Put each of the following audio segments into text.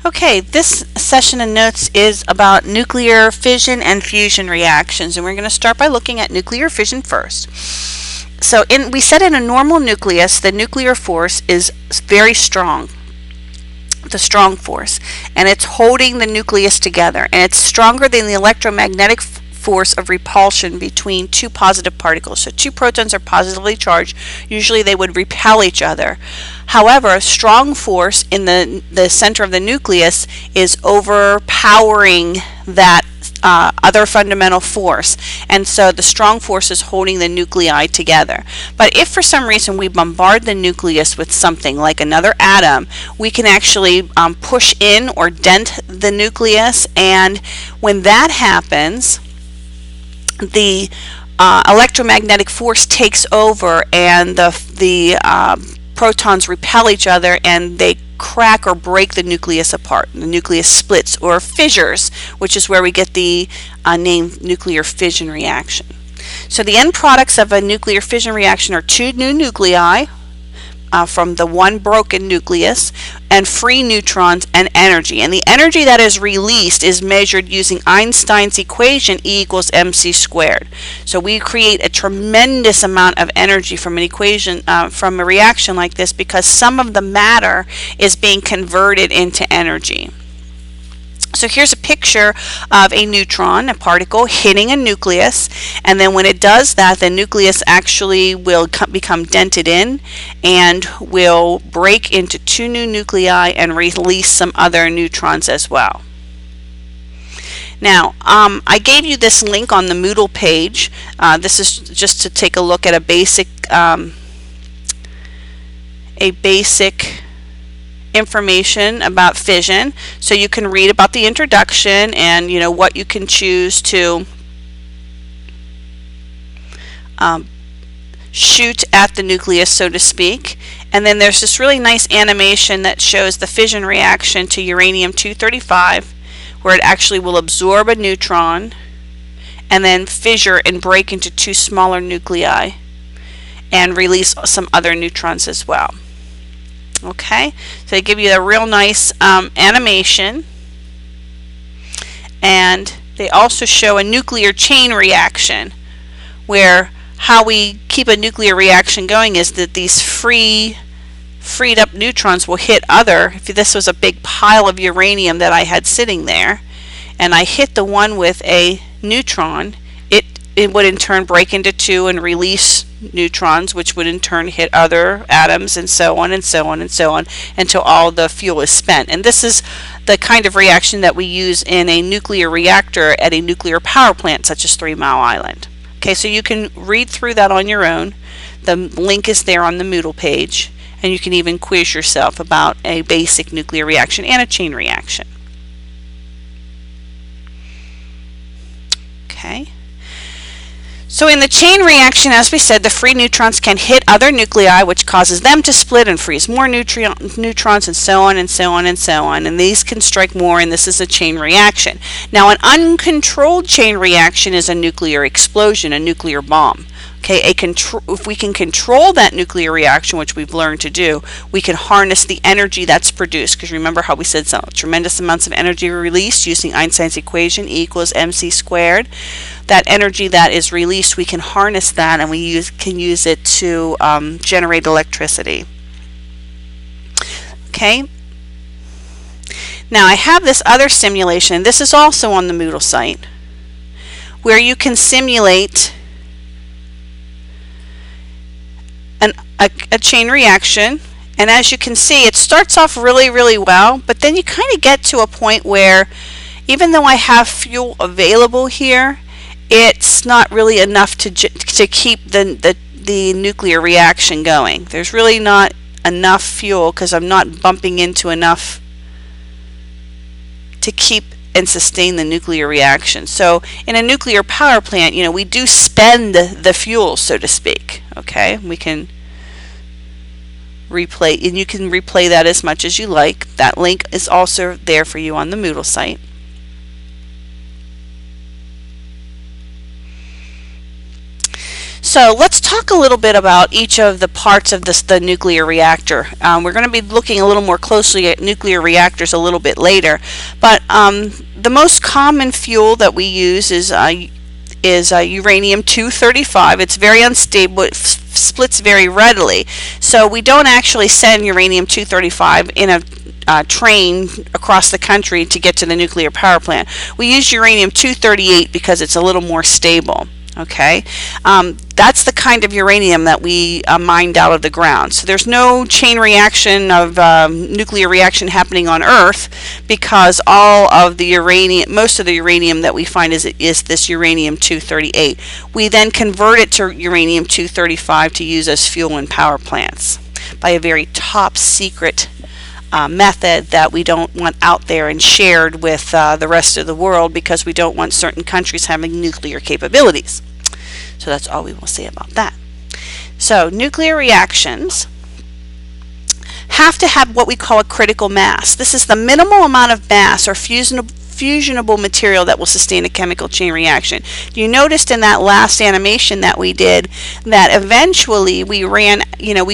Okay, this session and notes is about nuclear fission and fusion reactions, and we're going to start by looking at nuclear fission first. So we said in a normal nucleus, the nuclear force is very strong, the strong force, and it's holding the nucleus together, and it's stronger than the electromagnetic force of repulsion between two positive particles. So two protons are positively charged. Usually they would repel each other. However, a strong force in the center of the nucleus is overpowering that other fundamental force, and so the strong force is holding the nuclei together. But if for some reason we bombard the nucleus with something like another atom, we can actually push in or dent the nucleus, and when that happens, the electromagnetic force takes over, and the protons repel each other, and they crack or break the nucleus apart. The nucleus splits or fissures, which is where we get the name nuclear fission reaction. So the end products of a nuclear fission reaction are two new nuclei from the one broken nucleus, and free neutrons and energy. And the energy that is released is measured using Einstein's equation, E equals mc squared. So we create a tremendous amount of energy from an equation, from a reaction like this, because some of the matter is being converted into energy. So here's a picture of a neutron, a particle, hitting a nucleus, and then when it does that, the nucleus actually will become dented in and will break into two new nuclei and release some other neutrons as well. Now, I gave you this link on the Moodle page. This is just to take a look at a basic information about fission, so you can read about the introduction and what you can choose to shoot at the nucleus, so to speak. And then there's this really nice animation that shows the fission reaction to uranium-235, where it actually will absorb a neutron and then fissure and break into two smaller nuclei and release some other neutrons as well. Okay, so they give you a real nice animation, and they also show a nuclear chain reaction, where how we keep a nuclear reaction going is that these freed up neutrons will hit other. If this was a big pile of uranium that I had sitting there, and I hit the one with a neutron, it would in turn break into two and release neutrons, which would in turn hit other atoms, and so on and so on and so on, until all the fuel is spent. And this is the kind of reaction that we use in a nuclear reactor at a nuclear power plant such as 3 Mile Island. Okay, so you can read through that on your own. The link is there on the Moodle page, and you can even quiz yourself about a basic nuclear reaction and a chain reaction. Okay. So in the chain reaction, as we said, the free neutrons can hit other nuclei, which causes them to split and freeze more neutrons, and so on and so on and so on. And these can strike more, and this is a chain reaction. Now, an uncontrolled chain reaction is a nuclear explosion, a nuclear bomb. Okay, if we can control that nuclear reaction, which we've learned to do, we can harness the energy that's produced. Because remember how we said some tremendous amounts of energy are released using Einstein's equation, E equals mc squared. That energy that is released, we can harness that, and we can use it to generate electricity. Okay. Now I have this other simulation. This is also on the Moodle site, where you can simulate a chain reaction, and as you can see, it starts off really well, but then you kind of get to a point where even though I have fuel available here, it's not really enough to keep the nuclear reaction going. There's really not enough fuel because I'm not bumping into enough to keep and sustain the nuclear reaction. So in a nuclear power plant, we do spend the fuel, so to speak. Okay, we can replay, and you can replay that as much as you like. That link is also there for you on the Moodle site. So let's talk a little bit about each of the parts of the nuclear reactor. We're going to be looking a little more closely at nuclear reactors a little bit later, but the most common fuel that we use is uranium-235. It's very unstable. It splits very readily. So we don't actually send uranium-235 in a train across the country to get to the nuclear power plant. We use uranium-238 because it's a little more stable. Okay, that's the kind of uranium that we mined out of the ground. So there's no chain reaction of nuclear reaction happening on Earth, because all of the uranium, most of the uranium that we find is this uranium-238. We then convert it to uranium-235 to use as fuel in power plants by a very top secret method that we don't want out there and shared with the rest of the world, because we don't want certain countries having nuclear capabilities. So that's all we will say about that. So nuclear reactions have to have what we call a critical mass. This is the minimal amount of mass or fusionable material that will sustain a chemical chain reaction. You noticed in that last animation that we did that eventually we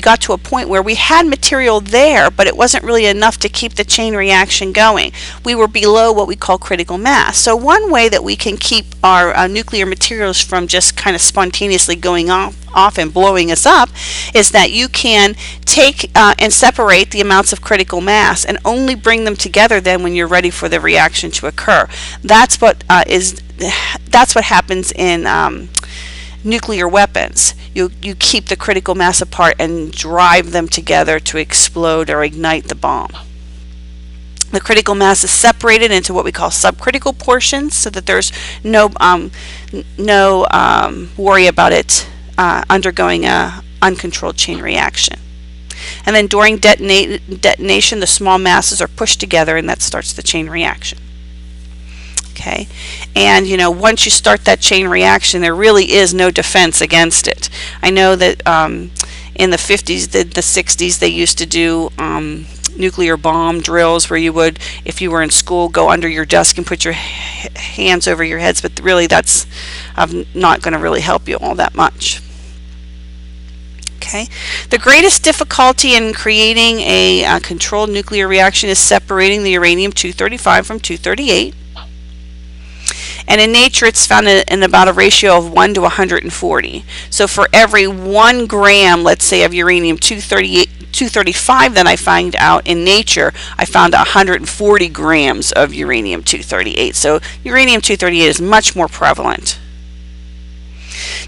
got to a point where we had material there, but it wasn't really enough to keep the chain reaction going. We were below what we call critical mass. So one way that we can keep our nuclear materials from just kind of spontaneously going off and blowing us up is that you can take and separate the amounts of critical mass and only bring them together then when you're ready for the reaction to occur. That's what happens in nuclear weapons. You keep the critical mass apart and drive them together to explode or ignite the bomb. The critical mass is separated into what we call subcritical portions, so that there's no worry about it undergoing a uncontrolled chain reaction. And then during detonation, the small masses are pushed together, and that starts the chain reaction. Okay, and once you start that chain reaction, there really is no defense against it. I know that in the 50s, the 60s, they used to do nuclear bomb drills where you would, if you were in school, go under your desk and put your hands over your heads, but really that's not going to really help you all that much. Okay. The greatest difficulty in creating a controlled nuclear reaction is separating the uranium-235 from 238. And in nature, it's found in about a ratio of 1 to 140. So for every 1 gram, let's say, of uranium-235 that I find out in nature, I found 140 grams of uranium-238. So uranium-238 is much more prevalent.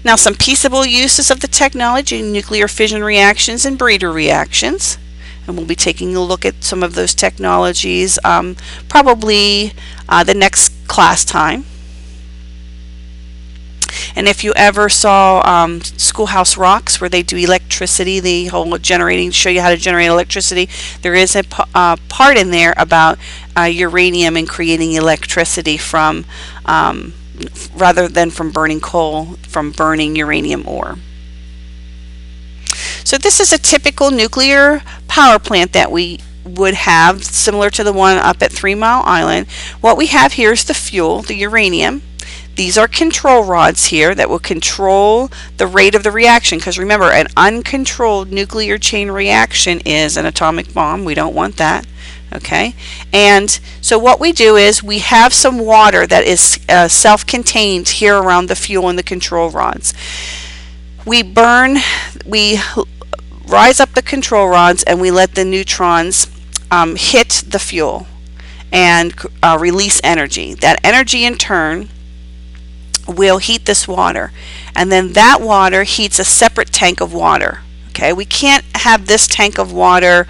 Now, some peaceable uses of the technology: nuclear fission reactions and breeder reactions. And we'll be taking a look at some of those technologies probably the next class time. And if you ever saw Schoolhouse Rocks, where they do electricity, the whole generating, show you how to generate electricity, there is a part in there about uranium and creating electricity from rather than from burning coal, from burning uranium ore. So this is a typical nuclear power plant that we would have, similar to the one up at 3 Mile Island. What we have here is the fuel, the uranium. These are control rods here that will control the rate of the reaction, because remember, an uncontrolled nuclear chain reaction is an atomic bomb. We don't want that. Okay, and so what we do is we have some water that is self-contained here around the fuel and the control rods. We rise up the control rods and we let the neutrons hit the fuel and release energy. That energy in turn will heat this water, and then that water heats a separate tank of water. Okay, we can't have this tank of water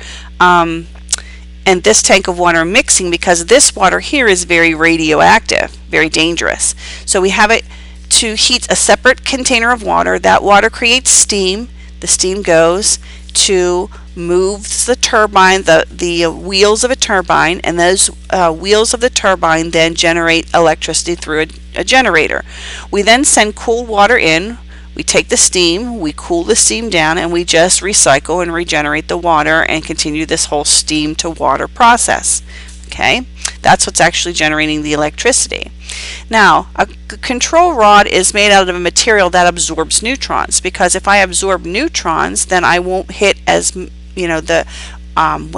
and this tank of water mixing, because this water here is very radioactive, very dangerous. So we have it to heat a separate container of water. That water creates steam. The steam goes to moves the turbine, the wheels of a turbine, and those wheels of the turbine then generate electricity through a generator. We then send cool water in. We take the steam, we cool the steam down, and we just recycle and regenerate the water and continue this whole steam to water process. Okay, That's what's actually generating the electricity. Now, a control rod is made out of a material that absorbs neutrons, because if I absorb neutrons, then I won't hit as, when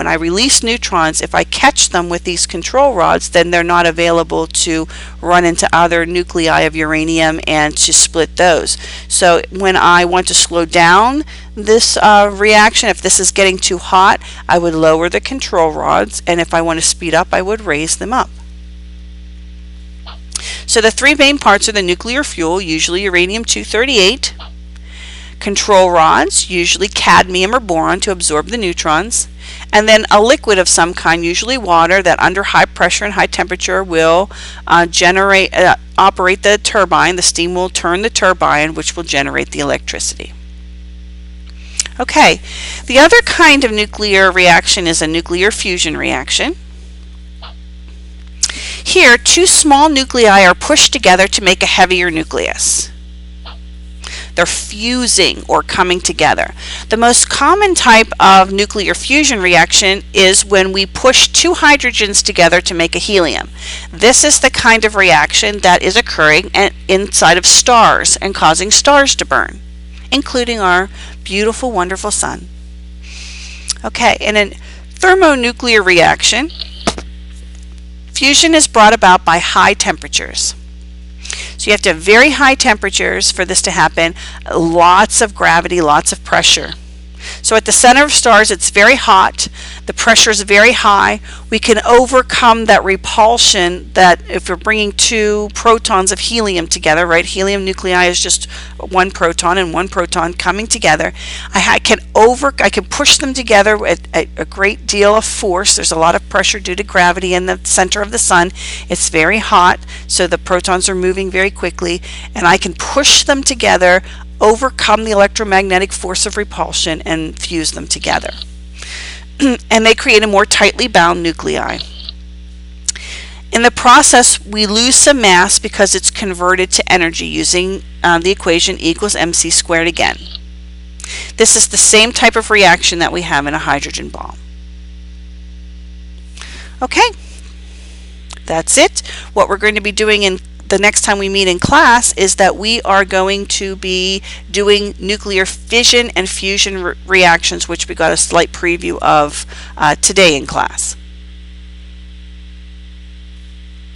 I release neutrons, if I catch them with these control rods, then they're not available to run into other nuclei of uranium and to split those. So when I want to slow down this reaction, if this is getting too hot, I would lower the control rods, and if I want to speed up, I would raise them up. So the three main parts are the nuclear fuel, usually uranium-238, control rods, usually cadmium or boron to absorb the neutrons, and then a liquid of some kind, usually water, that under high pressure and high temperature will operate the turbine. The steam will turn the turbine, which will generate the electricity. Okay, the other kind of nuclear reaction is a nuclear fusion reaction. Here, two small nuclei are pushed together to make a heavier nucleus. They're fusing or coming together. The most common type of nuclear fusion reaction is when we push two hydrogens together to make a helium. This is the kind of reaction that is occurring inside of stars and causing stars to burn, including our beautiful, wonderful sun. Okay, in a thermonuclear reaction, fusion is brought about by high temperatures. So you have to have very high temperatures for this to happen, lots of gravity, lots of pressure. So at the center of stars, it's very hot, the pressure is very high. We can overcome that repulsion that if we're bringing two protons of helium together, right? Helium nuclei is just one proton and one proton coming together. I can push them together with a great deal of force. There's a lot of pressure due to gravity in the center of the sun. It's very hot, so the protons are moving very quickly, and I can push them together, overcome the electromagnetic force of repulsion, and fuse them together. And they create a more tightly bound nuclei. In the process, we lose some mass because it's converted to energy using the equation E equals mc squared again. This is the same type of reaction that we have in a hydrogen bomb. Okay, that's it. What we're going to be doing in the next time we meet in class is that we are going to be doing nuclear fission and fusion reactions, which we got a slight preview of today in class.